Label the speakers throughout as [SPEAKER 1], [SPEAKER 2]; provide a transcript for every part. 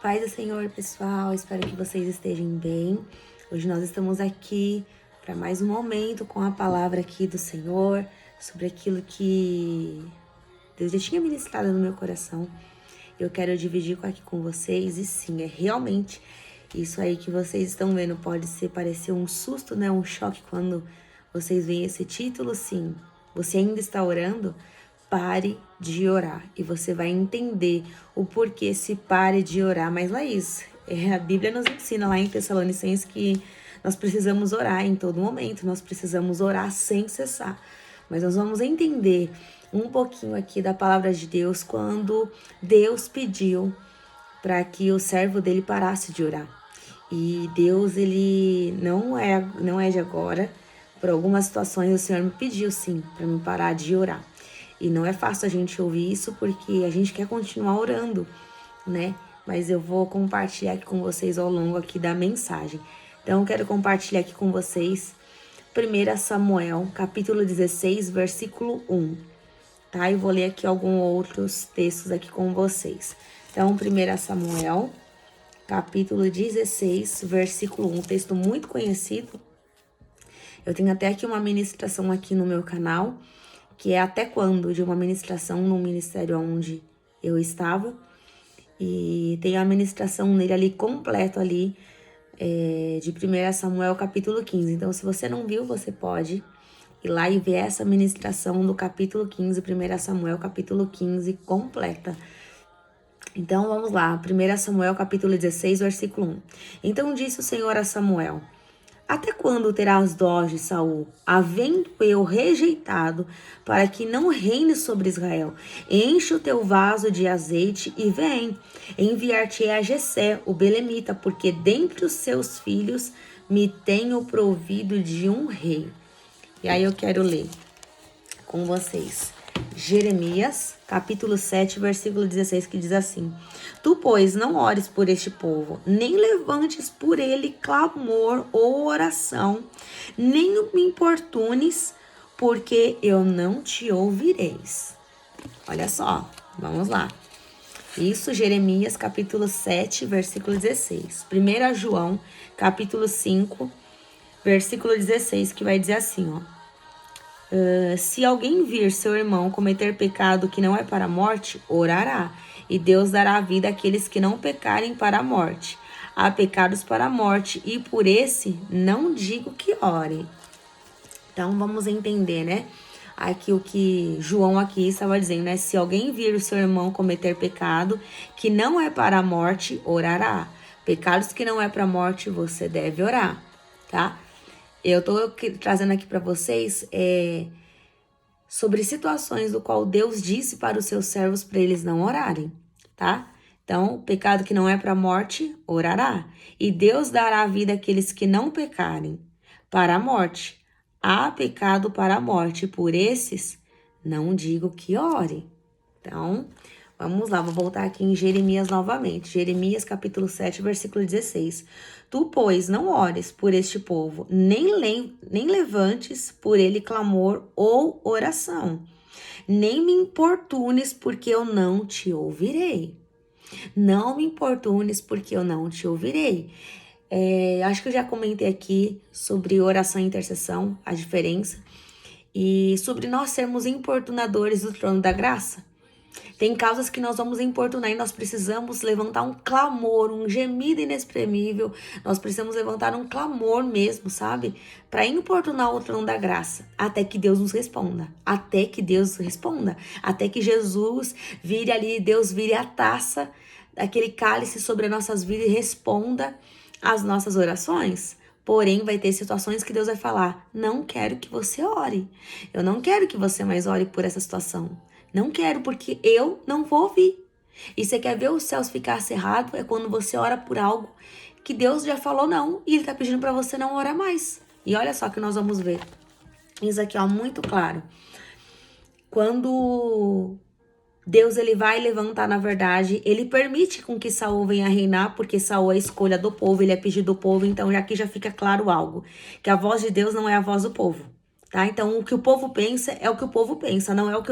[SPEAKER 1] Paz do Senhor, pessoal. Espero que vocês estejam bem. Hoje nós estamos aqui para mais um momento com a palavra aqui do Senhor, sobre aquilo que Deus já tinha ministrado no meu coração. Eu quero dividir aqui com vocês e sim, é realmente isso aí que vocês estão vendo. Pode parecer um susto, né? Um choque quando vocês veem esse título, sim. Você ainda está orando? Pare de orar e você vai entender o porquê se pare de orar. Mas Laís, a Bíblia nos ensina lá em Tessalonicenses que nós precisamos orar em todo momento, nós precisamos orar sem cessar. Mas nós vamos entender um pouquinho aqui da palavra de Deus quando Deus pediu para que o servo dele parasse de orar. E Deus, ele não é de agora. Por algumas situações o Senhor me pediu sim para me parar de orar. E não é fácil a gente ouvir isso porque a gente quer continuar orando, né? Mas eu vou compartilhar aqui com vocês ao longo aqui da mensagem. Então eu quero compartilhar aqui com vocês 1 Samuel, capítulo 16, versículo 1. Tá? Eu vou ler aqui alguns outros textos aqui com vocês. Então, 1 Samuel, capítulo 16, versículo 1. Um texto muito conhecido. Eu tenho até aqui uma ministração aqui no meu canal, que é Até Quando, de uma ministração no ministério onde eu estava. E tem a ministração nele ali, completo ali, de 1 Samuel, capítulo 15. Então, se você não viu, você pode ir lá e ver essa ministração do capítulo 15, 1 Samuel, capítulo 15, completa. Então, vamos lá, 1 Samuel, capítulo 16, versículo 1. Então disse o Senhor a Samuel: até quando terás dó de Saul, havendo eu rejeitado, para que não reine sobre Israel? Enche o teu vaso de azeite e vem. Enviar-te-ei a Jessé, o belemita, porque dentre os seus filhos me tenho provido de um rei. E aí eu quero ler com vocês Jeremias, capítulo 7, versículo 16, que diz assim: tu, pois, não ores por este povo, nem levantes por ele clamor ou oração, nem me importunes, porque eu não te ouvireis. Olha só, vamos lá. Isso, Jeremias, capítulo 7, versículo 16. 1 João, capítulo 5, versículo 16, que vai dizer assim, ó. Se alguém vir seu irmão cometer pecado que não é para a morte, orará, e Deus dará a vida àqueles que não pecarem para a morte. Há pecados para a morte, e por esse não digo que ore. Então vamos entender, né? Aqui o que João aqui estava dizendo, né? Se alguém vir o seu irmão cometer pecado que não é para a morte, orará. Pecados que não é para a morte, você deve orar, tá? Eu tô trazendo aqui para vocês sobre situações do qual Deus disse para os seus servos para eles não orarem, tá? Então, pecado que não é para a morte, orará. E Deus dará a vida àqueles que não pecarem para a morte. Há pecado para a morte, por esses não digo que ore. Então, vamos lá, vou voltar aqui em Jeremias novamente. Jeremias, capítulo 7, versículo 16. Tu, pois, não ores por este povo, nem levantes por ele clamor ou oração. Nem me importunes, porque eu não te ouvirei. Não me importunes, porque eu não te ouvirei. Acho que eu já comentei aqui sobre oração e intercessão, a diferença. E sobre nós sermos importunadores do trono da graça. Tem causas que nós vamos importunar e nós precisamos levantar um clamor, um gemido inexprimível. Nós precisamos levantar um clamor mesmo, sabe? Para importunar o trono da graça. Até que Deus nos responda. Até que Deus responda. Até que Jesus vire ali, Deus vire a taça, aquele cálice sobre as nossas vidas e responda às nossas orações. Porém, vai ter situações que Deus vai falar: não quero que você ore. Eu não quero que você mais ore por essa situação. Não quero, porque eu não vou ouvir. E você quer ver os céus ficar cerrado? É quando você ora por algo que Deus já falou não. E Ele tá pedindo para você não orar mais. E olha só que nós vamos ver. Isso aqui, ó, muito claro. Quando Deus, ele vai levantar, na verdade, ele permite com que Saul venha reinar, porque Saul é a escolha do povo, ele é pedido do povo. Então aqui já fica claro algo. Que a voz de Deus não é a voz do povo. Tá? Então, o que o povo pensa é o que o povo pensa, não é o que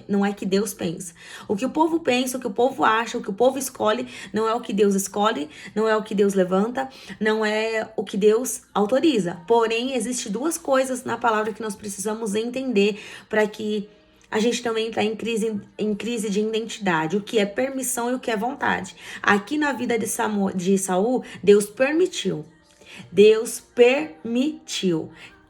[SPEAKER 1] não é que Deus pensa. O que o povo pensa, o que o povo acha, o que o povo escolhe, não é o que Deus escolhe, não é o que Deus levanta, não é o que Deus autoriza. Porém, existem duas coisas na palavra que nós precisamos entender para que a gente também está em crise de identidade, o que é permissão e o que é vontade. Aqui na vida de Saul, Deus permitiu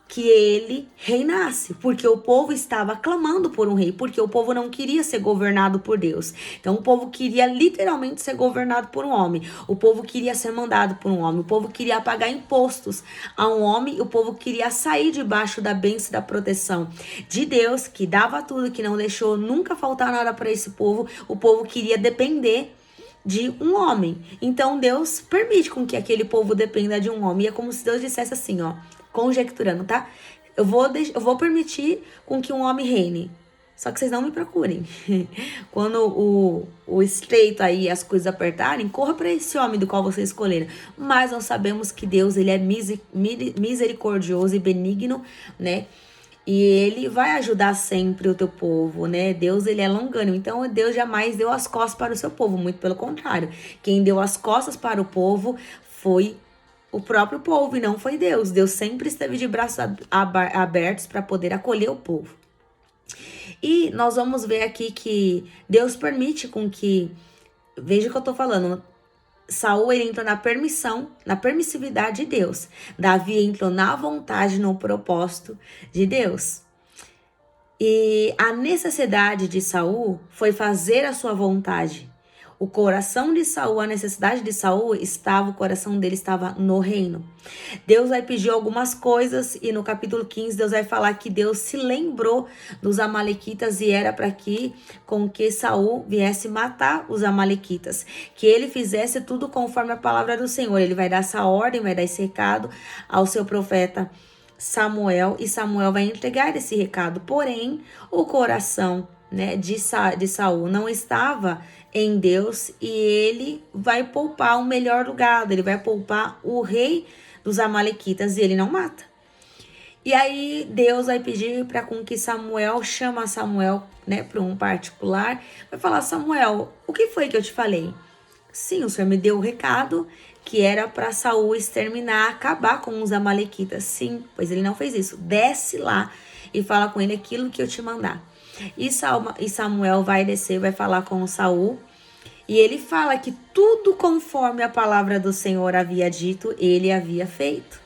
[SPEAKER 1] que ele reinasse, porque o povo estava clamando por um rei, porque o povo não queria ser governado por Deus. Então o povo queria literalmente ser governado por um homem. O povo queria ser mandado por um homem. O povo queria pagar impostos a um homem. O povo queria sair debaixo da bênção e da proteção de Deus, que dava tudo, que não deixou nunca faltar nada para esse povo. O povo queria depender de um homem. Então Deus permite com que aquele povo dependa de um homem. E é como se Deus dissesse assim, ó, conjecturando, tá? Eu vou permitir com que um homem reine. Só que vocês não me procurem. Quando o estreito aí, as coisas apertarem, corra para esse homem do qual vocês escolheram. Mas nós sabemos que Deus, ele é misericordioso e benigno, né? E ele vai ajudar sempre o teu povo, né? Deus, ele é longânimo. Então, Deus jamais deu as costas para o seu povo. Muito pelo contrário. Quem deu as costas para o povo foi o próprio povo e não foi Deus. Deus sempre esteve de braços abertos para poder acolher o povo. E nós vamos ver aqui que Deus permite com que... Veja o que eu tô falando. Saul, ele entrou na permissão, na permissividade de Deus. Davi entrou na vontade, no propósito de Deus. E a necessidade de Saul foi fazer a sua vontade. O coração de Saul, a necessidade de Saul o coração dele estava no reino. Deus vai pedir algumas coisas e no capítulo 15 Deus vai falar que Deus se lembrou dos amalequitas e era para que com que Saul viesse matar os amalequitas, que ele fizesse tudo conforme a palavra do Senhor. Ele vai dar essa ordem, vai dar esse recado ao seu profeta Samuel e Samuel vai entregar esse recado. Porém, o coração, né, de Saul não estava em Deus e ele vai poupar o melhor lugar, ele vai poupar o rei dos amalequitas e ele não mata. E aí Deus vai pedir para com que Samuel chama Samuel, né, para um particular, vai falar: Samuel, o que foi que eu te falei? Sim, o Senhor me deu o recado que era para Saul exterminar, acabar com os amalequitas. Sim, pois ele não fez isso. Desce lá e fala com ele aquilo que eu te mandar. E Samuel vai descer, vai falar com Saul. E ele fala que tudo conforme a palavra do Senhor havia dito, ele havia feito.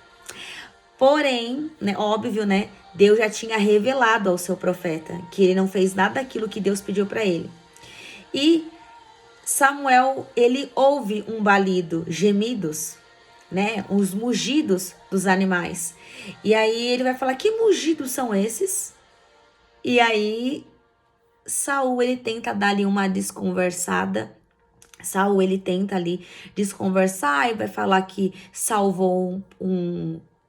[SPEAKER 1] Porém, né, óbvio, né? Deus já tinha revelado ao seu profeta que ele não fez nada daquilo que Deus pediu para ele. E Samuel, ele ouve um balido, gemidos, né? Os mugidos dos animais. E aí ele vai falar: que mugidos são esses? E aí Saul, ele tenta dar ali uma desconversada. Saul, ele tenta ali desconversar e vai falar que salvou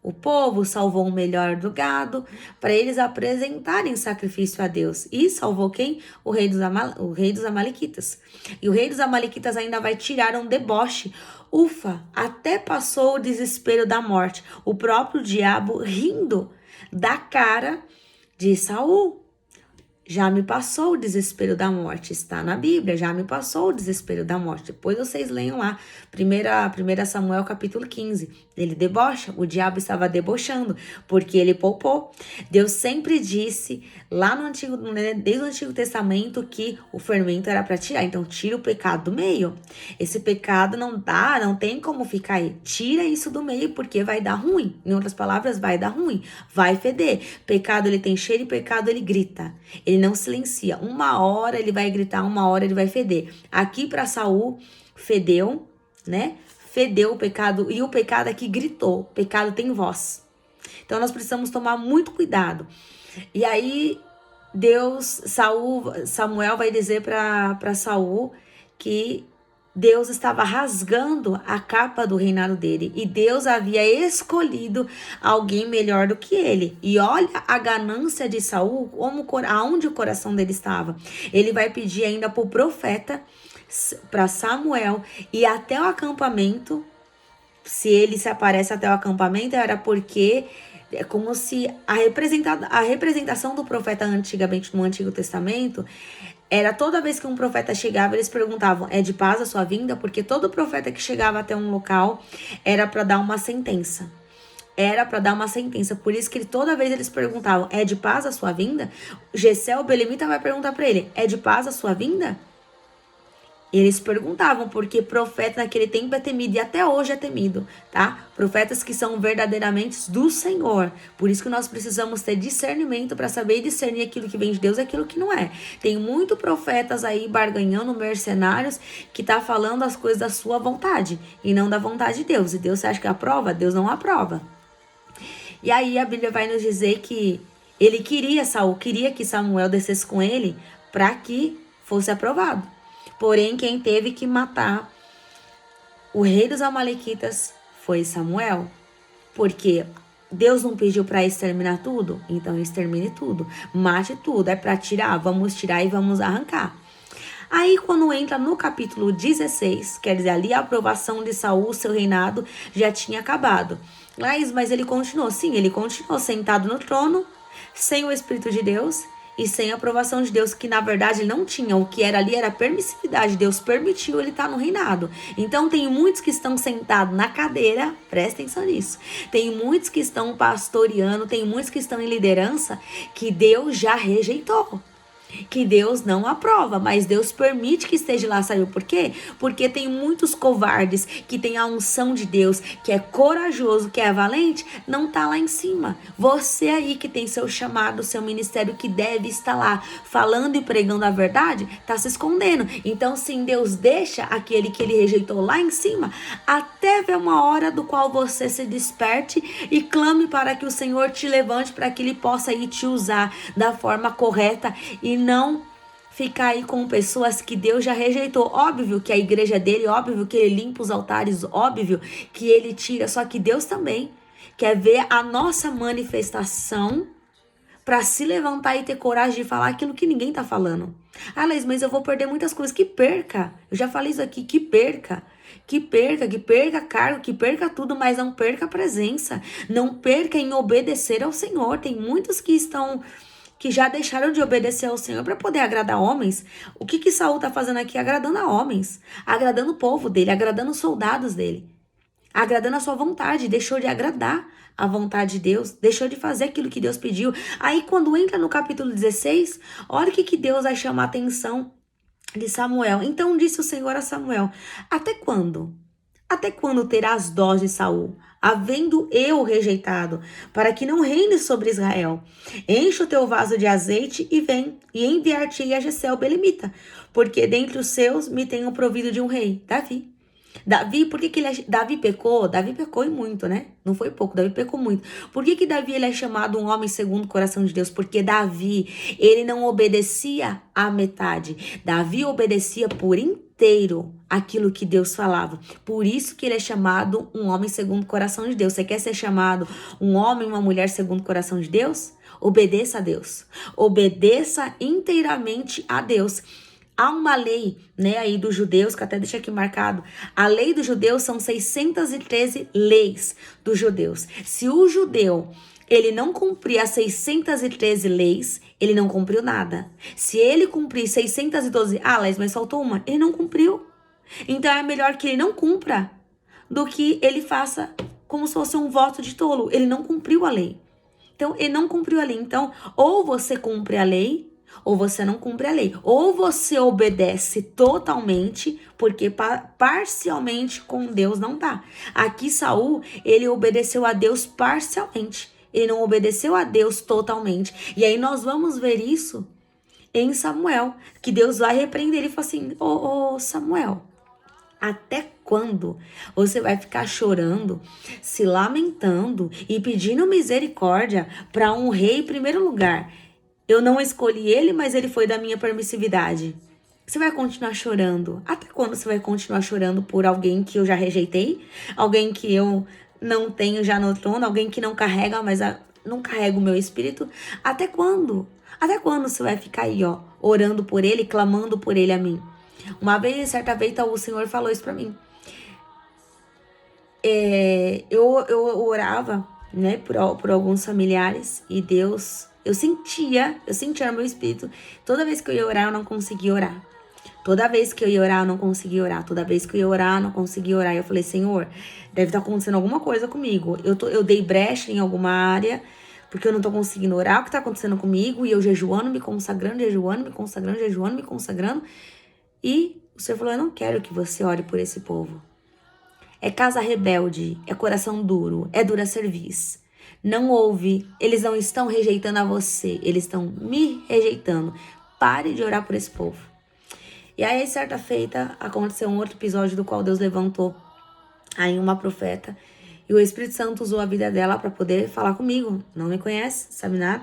[SPEAKER 1] o povo, salvou o melhor do gado, para eles apresentarem sacrifício a Deus. E salvou quem? O rei dos amalequitas. E o rei dos amalequitas ainda vai tirar um deboche. Ufa, até passou o desespero da morte. O próprio diabo rindo da cara de Saul. Já me passou o desespero da morte, está na Bíblia, já me passou o desespero da morte. Depois vocês leiam lá, 1 Samuel capítulo 15. Ele debocha, o diabo estava debochando, porque ele poupou. Deus sempre disse, lá no Antigo, desde o Antigo Testamento, que o fermento era para tirar. Então, tira o pecado do meio. Esse pecado não tem como ficar aí. Tira isso do meio, porque vai dar ruim. Em outras palavras, vai dar ruim, vai feder. Pecado, ele tem cheiro e pecado, ele grita. Ele não silencia. Uma hora ele vai gritar, uma hora ele vai feder. Aqui para Saul, fedeu, né? Fedeu o pecado e o pecado aqui gritou. O pecado tem voz. Então nós precisamos tomar muito cuidado. E aí Samuel vai dizer para Saul que Deus estava rasgando a capa do reinado dele e Deus havia escolhido alguém melhor do que ele. E olha a ganância de Saul, aonde o coração dele estava. Ele vai pedir ainda para o profeta, para Samuel, ir até o acampamento. Se ele se aparece até o acampamento, era porque É como se a representação do profeta antigamente no Antigo Testamento era toda vez que um profeta chegava, eles perguntavam, é de paz a sua vinda? Porque todo profeta que chegava até um local era para dar uma sentença. Era para dar uma sentença. Por isso que toda vez eles perguntavam, é de paz a sua vinda? Jessé, o belemita, vai perguntar para ele, é de paz a sua vinda? Eles perguntavam, porque profeta naquele tempo é temido e até hoje é temido, tá? Profetas que são verdadeiramente do Senhor. Por isso que nós precisamos ter discernimento para saber discernir aquilo que vem de Deus e aquilo que não é. Tem muito profetas aí barganhando, mercenários, que tá falando as coisas da sua vontade e não da vontade de Deus. E Deus, você acha que aprova? Deus não aprova. E aí a Bíblia vai nos dizer que ele Saul queria que Samuel descesse com ele para que fosse aprovado. Porém, quem teve que matar o rei dos amalequitas foi Samuel. Porque Deus não pediu para exterminar tudo? Então extermine tudo. Mate tudo. É para tirar? Vamos tirar e vamos arrancar. Aí, quando entra no capítulo 16, quer dizer, ali a aprovação de Saul, seu reinado já tinha acabado. Mas ele continuou. Sim, ele continuou sentado no trono, sem o Espírito de Deus e sem a aprovação de Deus, que na verdade ele não tinha. O que era ali era permissividade. Deus permitiu ele estar no reinado. Então tem muitos que estão sentados na cadeira, presta atenção nisso. Tem muitos que estão pastoreando, tem muitos que estão em liderança que Deus já rejeitou. Que Deus não aprova, mas Deus permite que esteja lá. Sabe por quê? Porque tem muitos covardes que tem a unção de Deus, que é corajoso, que é valente, não tá lá em cima. Você aí que tem seu chamado, seu ministério, que deve estar lá falando e pregando a verdade, tá se escondendo. Então sim, Deus deixa aquele que ele rejeitou lá em cima, até ver uma hora do qual você se desperte e clame para que o Senhor te levante, para que ele possa ir te usar da forma correta e não ficar aí com pessoas que Deus já rejeitou. Óbvio que a igreja dele, óbvio que ele limpa os altares, óbvio que ele tira, só que Deus também quer ver a nossa manifestação para se levantar e ter coragem de falar aquilo que ninguém tá falando. Ah, Leis, mas eu vou perder muitas coisas. Que perca. Eu já falei isso aqui, que perca. Que perca cargo, que perca tudo, mas não perca a presença. Não perca em obedecer ao Senhor. Tem muitos que já deixaram de obedecer ao Senhor para poder agradar homens. O que Saul tá fazendo aqui? Agradando a homens, agradando o povo dele, agradando os soldados dele, agradando a sua vontade. Deixou de agradar a vontade de Deus, deixou de fazer aquilo que Deus pediu. Aí quando entra no capítulo 16, olha o que Deus vai chamar a atenção de Samuel. Então disse o Senhor a Samuel, até quando? Até quando terás dó de Saul, havendo eu rejeitado, para que não reine sobre Israel? Enche o teu vaso de azeite e vem, e enviar-te-ei a Jessé o belemita, porque dentre os seus me tenho provido de um rei, Davi. Davi, por que Davi pecou? Davi pecou e muito, né? Não foi pouco, Davi pecou muito. Por que Davi ele é chamado um homem segundo o coração de Deus? Porque Davi, ele não obedecia à metade. Davi obedecia por inteiro aquilo que Deus falava. Por isso que ele é chamado um homem segundo o coração de Deus. Você quer ser chamado um homem, uma mulher segundo o coração de Deus? Obedeça a Deus. Obedeça inteiramente a Deus. Há uma lei, né, aí dos judeus, que até deixa aqui marcado. A lei dos judeus são 613 leis dos judeus. Se o judeu, ele não cumprir as 613 leis, ele não cumpriu nada. Se ele cumprir 612, mas faltou uma, ele não cumpriu. Então é melhor que ele não cumpra do que ele faça como se fosse um voto de tolo. Ele não cumpriu a lei. Então, ele não cumpriu a lei. Então, ou você cumpre a lei, ou você não cumpre a lei. Ou você obedece totalmente, porque parcialmente com Deus não dá. Aqui Saul, ele obedeceu a Deus parcialmente. Ele não obedeceu a Deus totalmente. E aí nós vamos ver isso em Samuel, que Deus vai repreender ele e fala assim, ô Samuel, até quando você vai ficar chorando, se lamentando e pedindo misericórdia para um rei em primeiro lugar? Eu não escolhi ele, mas ele foi da minha permissividade. Você vai continuar chorando? Até quando você vai continuar chorando por alguém que eu já rejeitei? Alguém que eu não tenho já no trono? Alguém que não carrega, mas não carrega o meu espírito? Até quando? Até quando você vai ficar aí, orando por ele, clamando por ele a mim? Uma vez, certa vez, o Senhor falou isso pra mim. Eu orava né, por alguns familiares. E Deus, eu sentia no meu espírito, toda vez que eu ia orar, eu não conseguia orar. Toda vez que eu ia orar, eu não conseguia orar. Toda vez que eu ia orar, eu não conseguia orar. E eu falei, Senhor, deve estar acontecendo alguma coisa comigo. Eu dei brecha em alguma área, porque eu não tô conseguindo orar o que tá acontecendo comigo. E eu jejuando, me consagrando, jejuando, me consagrando, jejuando, me consagrando. E o Senhor falou, eu não quero que você ore por esse povo. É casa rebelde, é coração duro, é dura serviço. Não ouve, eles não estão rejeitando a você, eles estão me rejeitando. Pare de orar por esse povo. E aí, certa feita, aconteceu um outro episódio do qual Deus levantou aí uma profeta. E o Espírito Santo usou a vida dela para poder falar comigo. Não me conhece, sabe nada.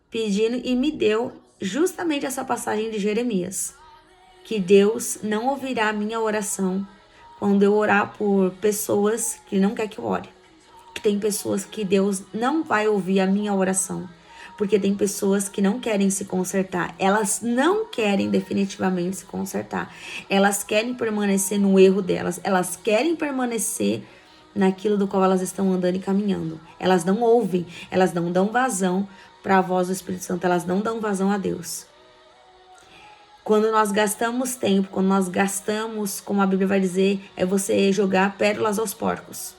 [SPEAKER 1] Pedindo e me deu justamente essa passagem de Jeremias. Que Deus não ouvirá a minha oração quando eu orar por pessoas que não quer que eu ore. Que tem pessoas que Deus não vai ouvir a minha oração. Porque tem pessoas que não querem se consertar. Elas não querem definitivamente se consertar. Elas querem permanecer no erro delas. Elas querem permanecer naquilo do qual elas estão andando e caminhando. Elas não ouvem. Elas não dão vazão para a voz do Espírito Santo. Elas não dão vazão a Deus. Quando nós gastamos tempo, quando nós gastamos, como a Bíblia vai dizer, é você jogar pérolas aos porcos.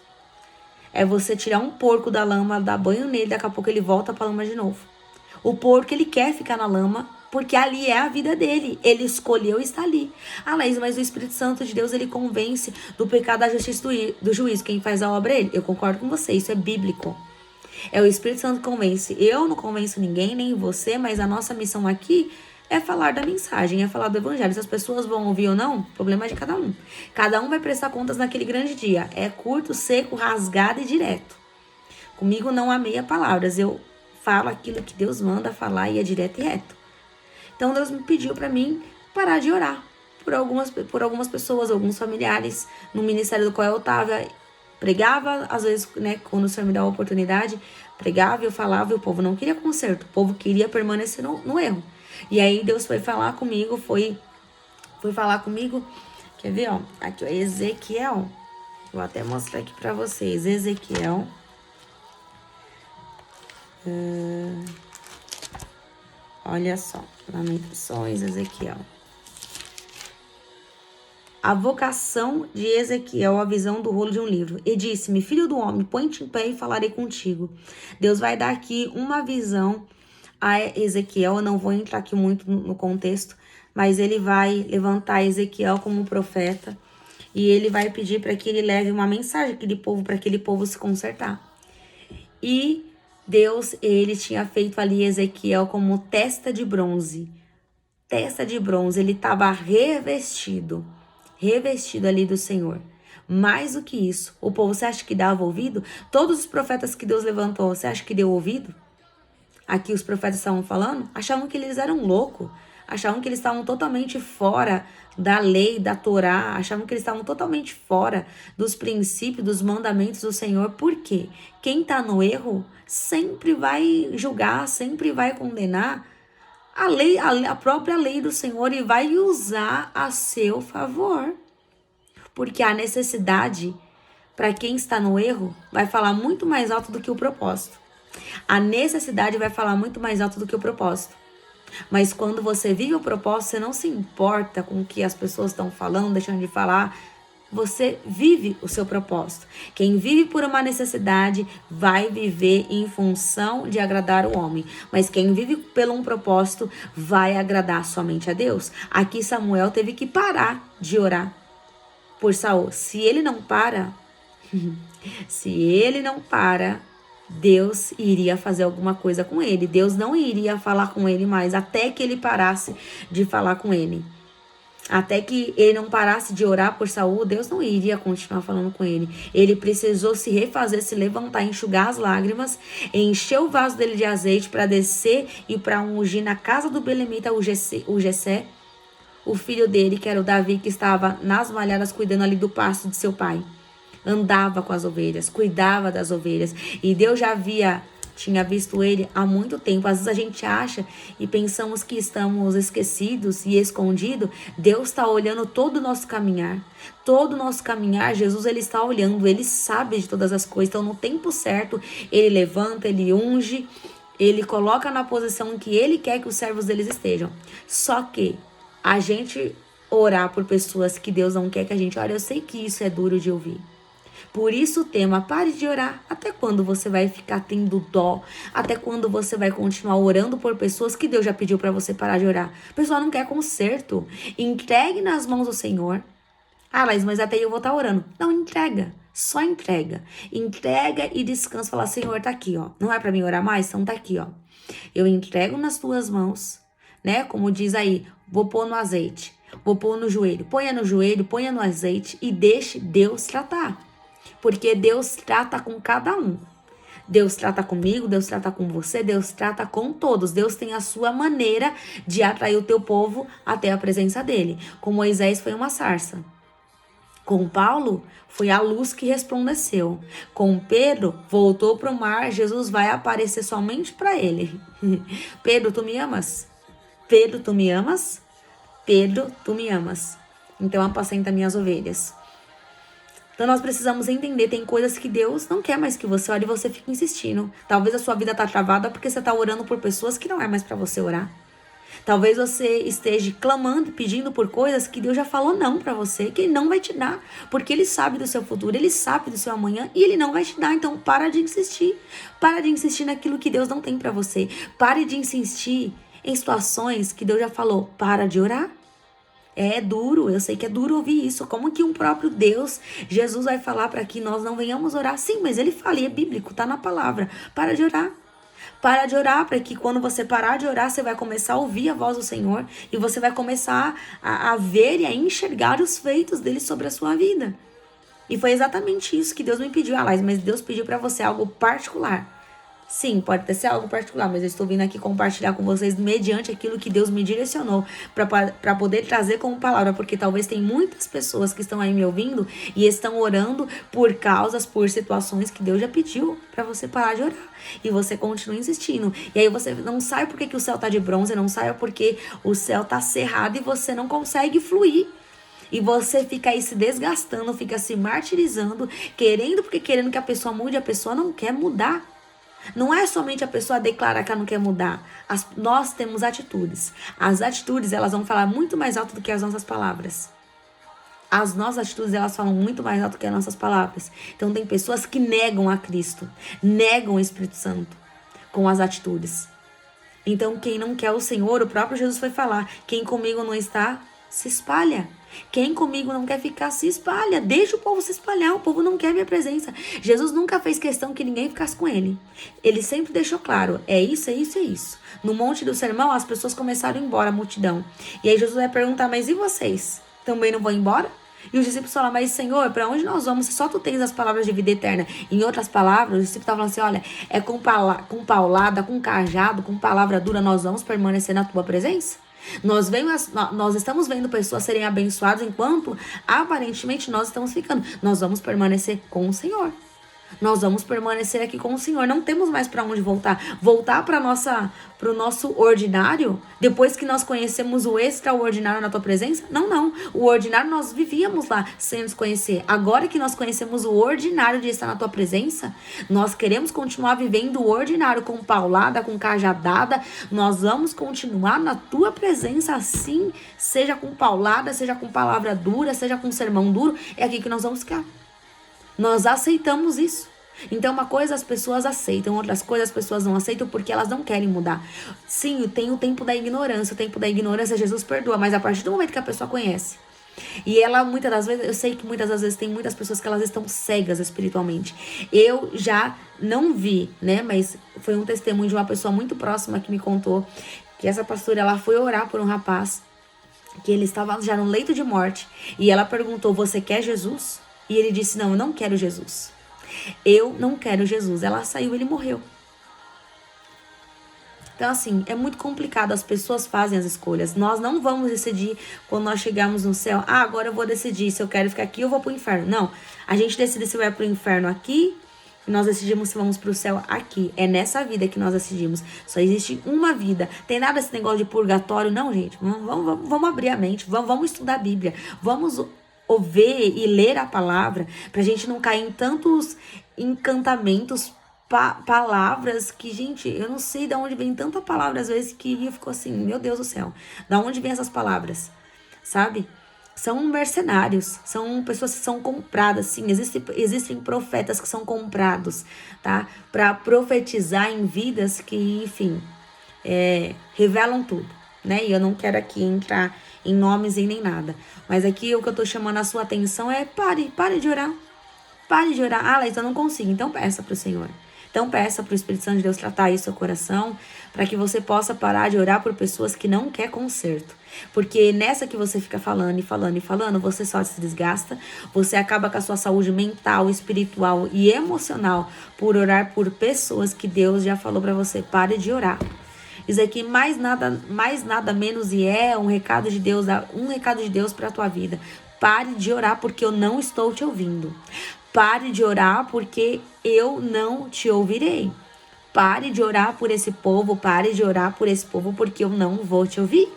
[SPEAKER 1] É você tirar um porco da lama, dar banho nele, daqui a pouco ele volta pra lama de novo. O porco, ele quer ficar na lama, porque ali é a vida dele. Ele escolheu estar ali. Ah, Laís, mas o Espírito Santo de Deus, ele convence do pecado, da justiça, do juízo. Quem faz a obra é ele. Eu concordo com você, isso é bíblico. É o Espírito Santo que convence. Eu não convenço ninguém, nem você, mas a nossa missão aqui é falar da mensagem, é falar do evangelho. Se as pessoas vão ouvir ou não, problema é de cada um. Cada um vai prestar contas naquele grande dia. É curto, seco, rasgado e direto. Comigo não há meia palavras. Eu falo aquilo que Deus manda falar e é direto e reto. Então Deus me pediu para mim parar de orar por algumas pessoas, alguns familiares no ministério do qual eu estava. Pregava, às vezes, né, quando o Senhor me dá a oportunidade, pregava, eu falava e o povo não queria conserto. O povo queria permanecer no erro. E aí Deus foi falar comigo, foi falar comigo, quer ver, ó, aqui, ó, Ezequiel, vou até mostrar aqui pra vocês, Ezequiel, olha só, Lamentações, Ezequiel. A vocação de Ezequiel, a visão do rolo de um livro. E disse-me, filho do homem, põe-te em pé e falarei contigo. Deus vai dar aqui uma visão a Ezequiel. Eu não vou entrar aqui muito no contexto, mas ele vai levantar Ezequiel como profeta. E ele vai pedir para que ele leve uma mensagem para aquele povo se consertar. E Deus, ele tinha feito ali Ezequiel como testa de bronze. Testa de bronze, ele estava revestido ali do Senhor. Mais do que isso, o povo, você acha que dava ouvido? Todos os profetas que Deus levantou, você acha que deu ouvido? Aqui os profetas estavam falando, achavam que eles eram loucos, achavam que eles estavam totalmente fora da lei, da Torá, achavam que eles estavam totalmente fora dos princípios, dos mandamentos do Senhor. Por quê? Quem está no erro sempre vai julgar, sempre vai condenar a própria lei do Senhor e vai usar a seu favor. Porque a necessidade, para quem está no erro, vai falar muito mais alto do que o propósito. A necessidade vai falar muito mais alto do que o propósito. Mas quando você vive o propósito, você não se importa com o que as pessoas estão falando, deixando de falar. Você vive o seu propósito. Quem vive por uma necessidade vai viver em função de agradar o homem. Mas quem vive pelo um propósito vai agradar somente a Deus. Aqui Samuel teve que parar de orar por Saul. Se ele não para, Deus iria fazer alguma coisa com ele. Deus não iria falar com ele mais até que ele parasse de falar com ele. Até que ele não parasse de orar por Saul, Deus não iria continuar falando com ele. Ele precisou se refazer, se levantar, enxugar as lágrimas, encher o vaso dele de azeite para descer e para ungir na casa do belemita o Jessé, o filho dele, que era o Davi, que estava nas malhadas cuidando ali do pasto de seu pai. Andava com as ovelhas, cuidava das ovelhas. E Deus já havia tinha visto ele há muito tempo. Às vezes a gente acha e pensamos que estamos esquecidos e escondidos. Deus está olhando todo o nosso caminhar. Todo o nosso caminhar, Jesus ele está olhando, ele sabe de todas as coisas. Então no tempo certo, ele levanta, ele unge, ele coloca na posição que ele quer que os servos deles estejam. Só que a gente orar por pessoas que Deus não quer que a gente ore, eu sei que isso é duro de ouvir. Por isso o tema, pare de orar. Até quando você vai ficar tendo dó? Até quando você vai continuar orando por pessoas que Deus já pediu para você parar de orar? A pessoa não quer conserto. Entregue nas mãos do Senhor. Ah, mas até eu vou estar orando. Não, entrega. Só entrega. Entrega e descansa. Fala, Senhor, tá aqui, ó. Não é para mim orar mais? Então tá aqui, ó. Eu entrego nas tuas mãos, né? Como diz aí, vou pôr no azeite. Vou pôr no joelho. Ponha no joelho, ponha no azeite e deixe Deus tratar. Porque Deus trata com cada um. Deus trata comigo, Deus trata com você, Deus trata com todos. Deus tem a sua maneira de atrair o teu povo até a presença dele. Com Moisés foi uma sarça. Com Paulo foi a luz que resplandeceu. Com Pedro voltou para o mar, Jesus vai aparecer somente para ele. Pedro, tu me amas? Pedro, tu me amas? Pedro, tu me amas. Então apacenta minhas ovelhas. Então nós precisamos entender, tem coisas que Deus não quer mais que você ore e você fica insistindo. Talvez a sua vida tá travada porque você tá orando por pessoas que não é mais para você orar. Talvez você esteja clamando, pedindo por coisas que Deus já falou não para você, que Ele não vai te dar, porque Ele sabe do seu futuro, Ele sabe do seu amanhã e Ele não vai te dar. Então para de insistir. Para de insistir naquilo que Deus não tem para você. Pare de insistir em situações que Deus já falou. Para de orar. É duro, eu sei que é duro ouvir isso. Como que um próprio Deus, Jesus vai falar para que nós não venhamos orar? Sim, mas ele fala, e é bíblico, tá na palavra. Para de orar. Para de orar, para que quando você parar de orar, você vai começar a ouvir a voz do Senhor e você vai começar a ver e a enxergar os feitos dele sobre a sua vida. E foi exatamente isso que Deus me pediu. Ah, mas Deus pediu para você algo particular. Sim, pode até ser algo particular, mas eu estou vindo aqui compartilhar com vocês mediante aquilo que Deus me direcionou para poder trazer como palavra, porque talvez tem muitas pessoas que estão aí me ouvindo e estão orando por causas, por situações que Deus já pediu para você parar de orar. E você continua insistindo. E aí você não sabe por que o céu tá de bronze, não sabe porque o céu tá cerrado e você não consegue fluir. E você fica aí se desgastando, fica se martirizando, querendo que a pessoa mude, a pessoa não quer mudar. Não é somente a pessoa declarar que ela não quer mudar. Nós temos atitudes. As atitudes, elas vão falar muito mais alto do que as nossas palavras. As nossas atitudes, elas falam muito mais alto do que as nossas palavras. Então, tem pessoas que negam a Cristo, negam o Espírito Santo com as atitudes. Então, quem não quer o Senhor, o próprio Jesus foi falar, quem comigo não está, se espalha. Quem comigo não quer ficar, se espalha. Deixa o povo se espalhar. O povo não quer minha presença. Jesus nunca fez questão que ninguém ficasse com ele. Ele sempre deixou claro. É isso, é isso, é isso. No monte do sermão, as pessoas começaram a ir embora, a multidão. E aí Jesus vai perguntar, mas e vocês? Também não vão embora? E os discípulos falam, mas Senhor, para onde nós vamos? Se só tu tens as palavras de vida eterna. Em outras palavras, os discípulos estavam falando assim, olha, é com paulada, com cajado, com palavra dura, nós vamos permanecer na tua presença? Nós estamos vendo pessoas serem abençoadas enquanto aparentemente nós estamos ficando. Nós vamos permanecer com o Senhor. Nós vamos permanecer aqui com o Senhor. Não temos mais para onde voltar. Voltar para o nosso ordinário, depois que nós conhecemos o extraordinário na tua presença? Não. O ordinário nós vivíamos lá sem nos conhecer. Agora que nós conhecemos o ordinário de estar na tua presença, nós queremos continuar vivendo o ordinário com paulada, com cajadada. Nós vamos continuar na tua presença assim, seja com paulada, seja com palavra dura, seja com sermão duro. É aqui que nós vamos ficar. Nós aceitamos isso. Então, uma coisa as pessoas aceitam, outras coisas as pessoas não aceitam porque elas não querem mudar. Sim, tem o tempo da ignorância. O tempo da ignorância, Jesus perdoa, mas a partir do momento que a pessoa conhece. E ela, muitas das vezes, eu sei que muitas das vezes tem muitas pessoas que elas estão cegas espiritualmente. Eu já não vi, né? Mas foi um testemunho de uma pessoa muito próxima que me contou que essa pastora, ela foi orar por um rapaz que ele estava já no leito de morte. E ela perguntou, você quer Jesus? E ele disse, não, eu não quero Jesus. Eu não quero Jesus. Ela saiu, ele morreu. Então, assim, é muito complicado. As pessoas fazem as escolhas. Nós não vamos decidir quando nós chegarmos no céu. Agora eu vou decidir se eu quero ficar aqui ou vou pro inferno. Não. A gente decide se vai pro inferno aqui E nós decidimos se vamos pro céu aqui. É nessa vida que nós decidimos. Só existe uma vida. Tem nada esse negócio de purgatório, não, gente. Vamos abrir a mente. Vamos estudar a Bíblia. Vamos ouvir e ler a palavra. Pra gente não cair em tantos encantamentos, palavras que, gente, eu não sei de onde vem tanta palavra. Às vezes que eu fico assim, meu Deus do céu. Da onde vem essas palavras? Sabe? São mercenários, são pessoas que são compradas, sim, existem profetas que são comprados, tá? Para profetizar em vidas que, enfim, revelam tudo, né? E eu não quero aqui entrar em nomes e nem nada. Mas aqui o que eu tô chamando a sua atenção é pare de orar. Pare de orar. Ah, Laís, eu não consigo. Então peça pro Senhor. Então peça pro Espírito Santo de Deus tratar aí seu coração, para que você possa parar de orar por pessoas que não quer conserto. Porque nessa que você fica falando e falando e falando, você só se desgasta, você acaba com a sua saúde mental, espiritual e emocional por orar por pessoas que Deus já falou para você, pare de orar. Isso aqui mais nada menos e é um recado de Deus para a tua vida. Pare de orar porque eu não estou te ouvindo. Pare de orar porque eu não te ouvirei. Pare de orar por esse povo, pare de orar por esse povo porque eu não vou te ouvir.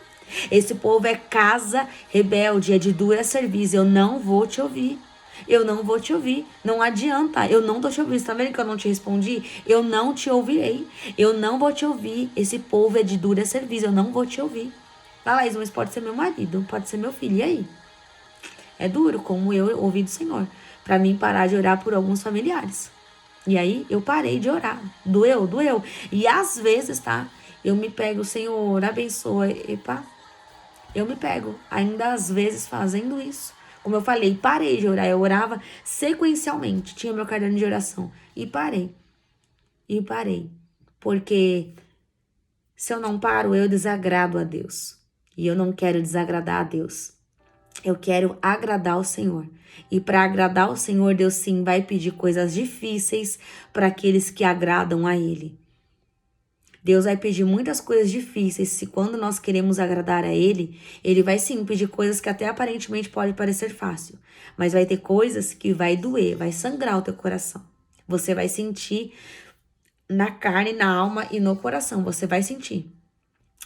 [SPEAKER 1] Esse povo é casa rebelde, é de dura serviço, eu não vou te ouvir. Eu não vou te ouvir, não adianta, eu não tô te ouvindo, você tá vendo que eu não te respondi? Eu não te ouvirei, eu não vou te ouvir, esse povo é de dura serviço, eu não vou te ouvir. Ah, Laís, mas pode ser meu marido, pode ser meu filho, e aí? É duro, como eu ouvi do Senhor, pra mim parar de orar por alguns familiares. E aí, eu parei de orar, doeu. E às vezes, tá, eu me pego, Senhor, abençoa, epa, eu me pego, ainda às vezes, fazendo isso. Como eu falei, parei de orar. Eu orava sequencialmente. Tinha meu caderno de oração. E parei. Porque se eu não paro, eu desagrado a Deus. E eu não quero desagradar a Deus. Eu quero agradar o Senhor. E para agradar o Senhor, Deus sim vai pedir coisas difíceis para aqueles que agradam a Ele. Deus vai pedir muitas coisas difíceis, se quando nós queremos agradar a Ele, Ele vai sim pedir coisas que até aparentemente pode parecer fácil, mas vai ter coisas que vai doer, vai sangrar o teu coração. Você vai sentir na carne, na alma e no coração, você vai sentir.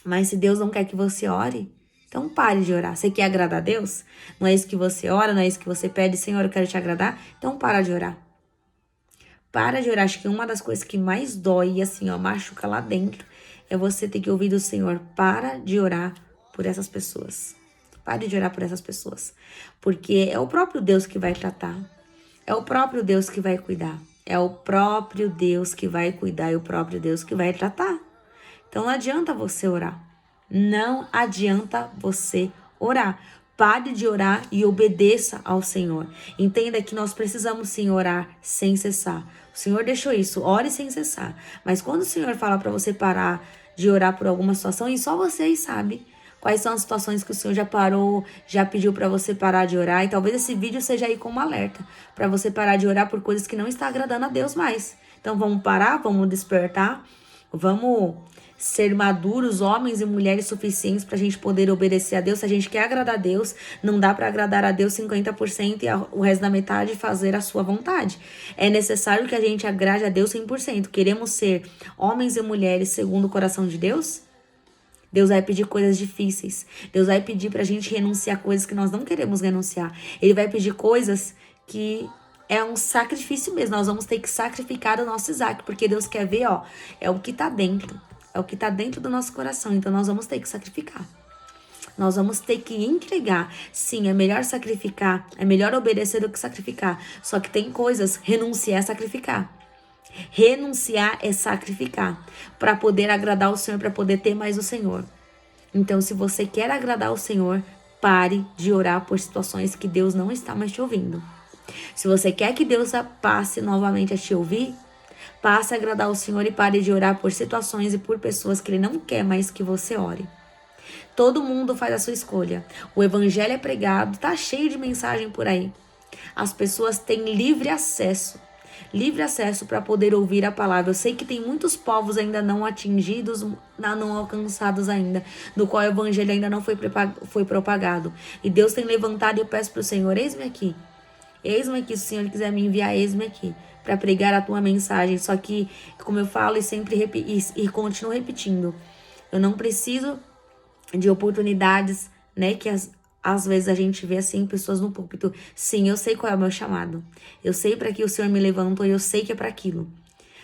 [SPEAKER 1] Mas se Deus não quer que você ore, então pare de orar. Você quer agradar a Deus? Não é isso que você ora, não é isso que você pede, Senhor, eu quero te agradar? Então para de orar. Para de orar. Acho que uma das coisas que mais dói, assim, ó, machuca lá dentro, é você ter que ouvir do Senhor. Para de orar por essas pessoas. Pare de orar por essas pessoas. Porque é o próprio Deus que vai tratar. É o próprio Deus que vai cuidar. É o próprio Deus que vai cuidar e o próprio Deus que vai tratar. Então não adianta você orar. Não adianta você orar. Pare de orar e obedeça ao Senhor. Entenda que nós precisamos sim orar sem cessar. O Senhor deixou isso, ore sem cessar. Mas quando o Senhor fala para você parar de orar por alguma situação, e só vocês sabem quais são as situações que o Senhor já parou, já pediu para você parar de orar. E talvez esse vídeo seja aí como alerta, para você parar de orar por coisas que não está agradando a Deus mais. Então vamos parar, vamos despertar, vamos ser maduros, homens e mulheres suficientes para a gente poder obedecer a Deus. Se a gente quer agradar a Deus, não dá para agradar a Deus 50% e o resto da metade fazer a sua vontade. É necessário que a gente agrade a Deus 100%. Queremos ser homens e mulheres segundo o coração de Deus? Deus vai pedir coisas difíceis. Deus vai pedir pra gente renunciar a coisas que nós não queremos renunciar. Ele vai pedir coisas que é um sacrifício mesmo. Nós vamos ter que sacrificar o nosso Isaac, porque Deus quer ver, ó, é o que tá dentro. É o que tá dentro do nosso coração. Então nós vamos ter que sacrificar. Nós vamos ter que entregar. Sim, é melhor sacrificar. É melhor obedecer do que sacrificar. Só que tem coisas, renunciar é sacrificar. Renunciar é sacrificar. Para poder agradar o Senhor, para poder ter mais o Senhor. Então, se você quer agradar o Senhor, pare de orar por situações que Deus não está mais te ouvindo. Se você quer que Deus passe novamente a te ouvir, passe a agradar o Senhor e pare de orar por situações e por pessoas que Ele não quer mais que você ore. Todo mundo faz a sua escolha. O evangelho é pregado, tá cheio de mensagem por aí. As pessoas têm livre acesso para poder ouvir a palavra. Eu sei que tem muitos povos ainda não atingidos, não alcançados ainda, no qual o evangelho ainda não foi propagado. E Deus tem levantado, e eu peço para o Senhor, eis-me aqui. Eis-me aqui, se o Senhor quiser me enviar, eis-me aqui, para pregar a tua mensagem. Só que, como eu falo e sempre e continuo repetindo, eu não preciso de oportunidades, né, que às vezes a gente vê assim pessoas no púlpito. Sim, eu sei qual é o meu chamado. Eu sei para que o Senhor me levantou e eu sei que é para aquilo.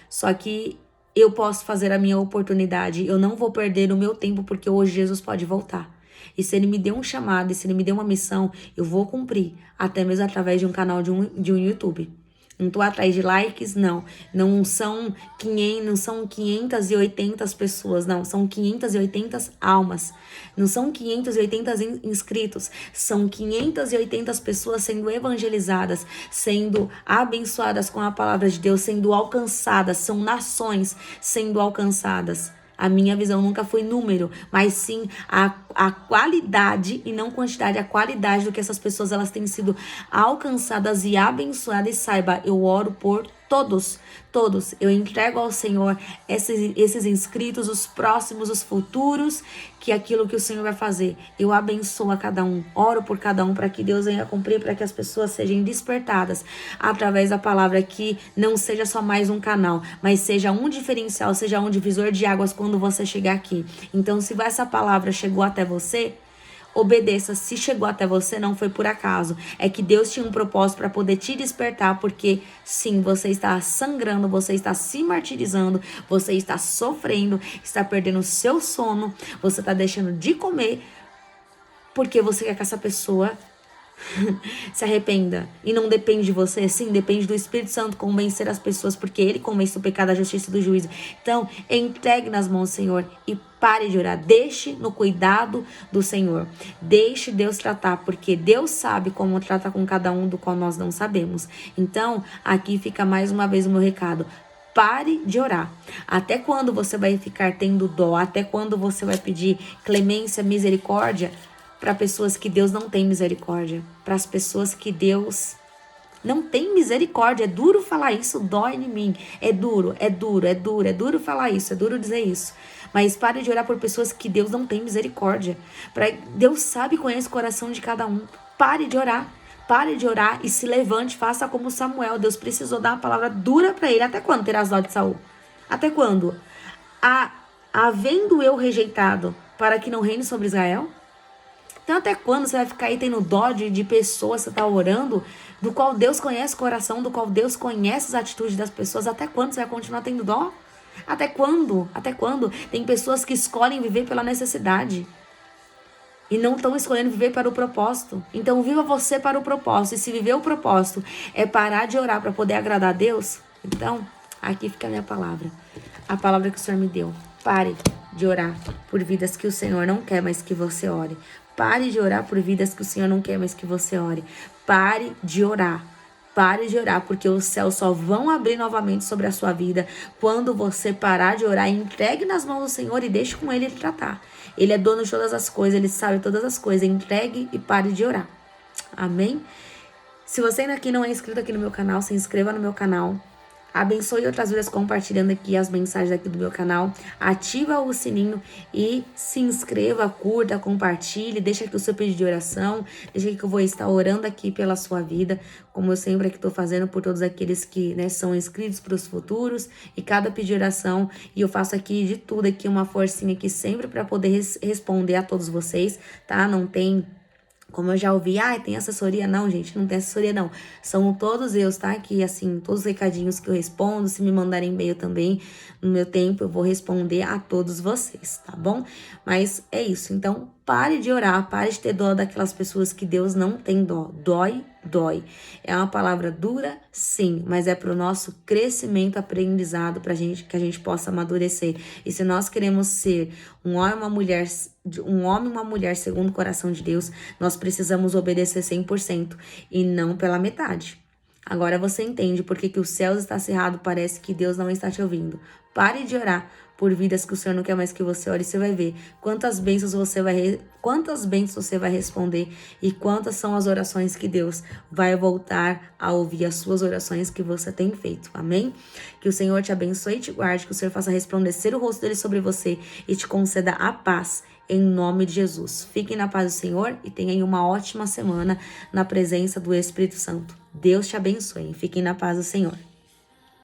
[SPEAKER 1] Só que eu posso fazer a minha oportunidade. Eu não vou perder o meu tempo porque hoje Jesus pode voltar. E se ele me deu um chamado, e se ele me deu uma missão, eu vou cumprir, até mesmo através de um canal de um YouTube. Não tô atrás de likes, não. Não são 580 pessoas, não. São 580 almas. Não são 580 inscritos. São 580 pessoas sendo evangelizadas, sendo abençoadas com a palavra de Deus, sendo alcançadas. São nações sendo alcançadas. A minha visão nunca foi número, mas sim a qualidade e não quantidade, a qualidade do que essas pessoas elas têm sido alcançadas e abençoadas. E saiba, eu oro por todos. Eu entrego ao Senhor esses inscritos, os próximos, os futuros, que é aquilo que o Senhor vai fazer. Eu abençoo a cada um, oro por cada um para que Deus venha cumprir, para que as pessoas sejam despertadas através da palavra, que não seja só mais um canal, mas seja um diferencial, seja um divisor de águas quando você chegar aqui. Então, se essa palavra chegou até você, obedeça. Se chegou até você, não foi por acaso. É que Deus tinha um propósito para poder te despertar, porque sim, você está sangrando, você está se martirizando, você está sofrendo, está perdendo o seu sono, você está deixando de comer, porque você quer que essa pessoa se arrependa. E não depende de você, sim, depende do Espírito Santo convencer as pessoas, porque ele convence do pecado, da justiça e do juízo. Então, entregue nas mãos do Senhor e pare de orar. Deixe no cuidado do Senhor. Deixe Deus tratar, porque Deus sabe como tratar com cada um, do qual nós não sabemos. Então, aqui fica mais uma vez o meu recado. Pare de orar. Até quando você vai ficar tendo dó? Até quando você vai pedir clemência, misericórdia para pessoas que Deus não tem misericórdia? Para as pessoas que Deus não tem misericórdia. É duro falar isso, dói em mim. É duro falar isso, é duro dizer isso. Mas pare de orar por pessoas que Deus não tem misericórdia. Deus sabe e conhece o coração de cada um. Pare de orar. Pare de orar e se levante, faça como Samuel. Deus precisou dar uma palavra dura para ele. Até quando terás dó de Saul? Até quando? Havendo eu rejeitado para que não reine sobre Israel? Então até quando você vai ficar aí tendo dó de pessoas que você está orando, do qual Deus conhece o coração, do qual Deus conhece as atitudes das pessoas? Até quando você vai continuar tendo dó? Até quando? Até quando? Tem pessoas que escolhem viver pela necessidade e não estão escolhendo viver para o propósito. Então viva você para o propósito. E se viver o propósito é parar de orar para poder agradar a Deus, então aqui fica a minha palavra. A palavra que o Senhor me deu. Pare de orar por vidas que o Senhor não quer, mas que você ore. Pare de orar por vidas que o Senhor não quer, mas que você ore. Pare de orar. Pare de orar, porque os céus só vão abrir novamente sobre a sua vida quando você parar de orar. Entregue nas mãos do Senhor e deixe com Ele tratar. Ele é dono de todas as coisas, Ele sabe todas as coisas. Entregue e pare de orar. Amém? Se você ainda aqui não é inscrito aqui no meu canal, se inscreva no meu canal. Abençoe outras vidas compartilhando aqui as mensagens aqui do meu canal. Ativa o sininho e se inscreva, curta, compartilhe. Deixa aqui o seu pedido de oração. Deixa aqui que eu vou estar orando aqui pela sua vida, como eu sempre aqui estou fazendo por todos aqueles que, né, são inscritos para os futuros. E cada pedido de oração, e eu faço aqui de tudo aqui, uma forcinha aqui sempre para poder responder a todos vocês, tá? Não tem... Como eu já ouvi, tem assessoria? Não, gente, não tem assessoria, não. São todos eu, tá? Que, assim, todos os recadinhos que eu respondo, se me mandarem e-mail também, no meu tempo, eu vou responder a todos vocês, tá bom? Mas é isso. Então, pare de orar, pare de ter dó daquelas pessoas que Deus não tem dó. Dói. É uma palavra dura, sim, mas é para o nosso crescimento, aprendizado, pra gente, que a gente possa amadurecer. E se nós queremos ser um homem e uma mulher segundo o coração de Deus, nós precisamos obedecer 100% e não pela metade. Agora você entende por que o céu está cerrado, parece que Deus não está te ouvindo. Pare de orar por vidas que o Senhor não quer mais que você ore, você vai ver quantas bênçãos você vai responder e quantas são as orações que Deus vai voltar a ouvir, as suas orações que você tem feito. Amém? Que o Senhor te abençoe e te guarde, que o Senhor faça resplandecer o rosto dele sobre você e te conceda a paz em nome de Jesus. Fiquem na paz do Senhor e tenham uma ótima semana na presença do Espírito Santo. Deus te abençoe. Fiquem na paz do Senhor.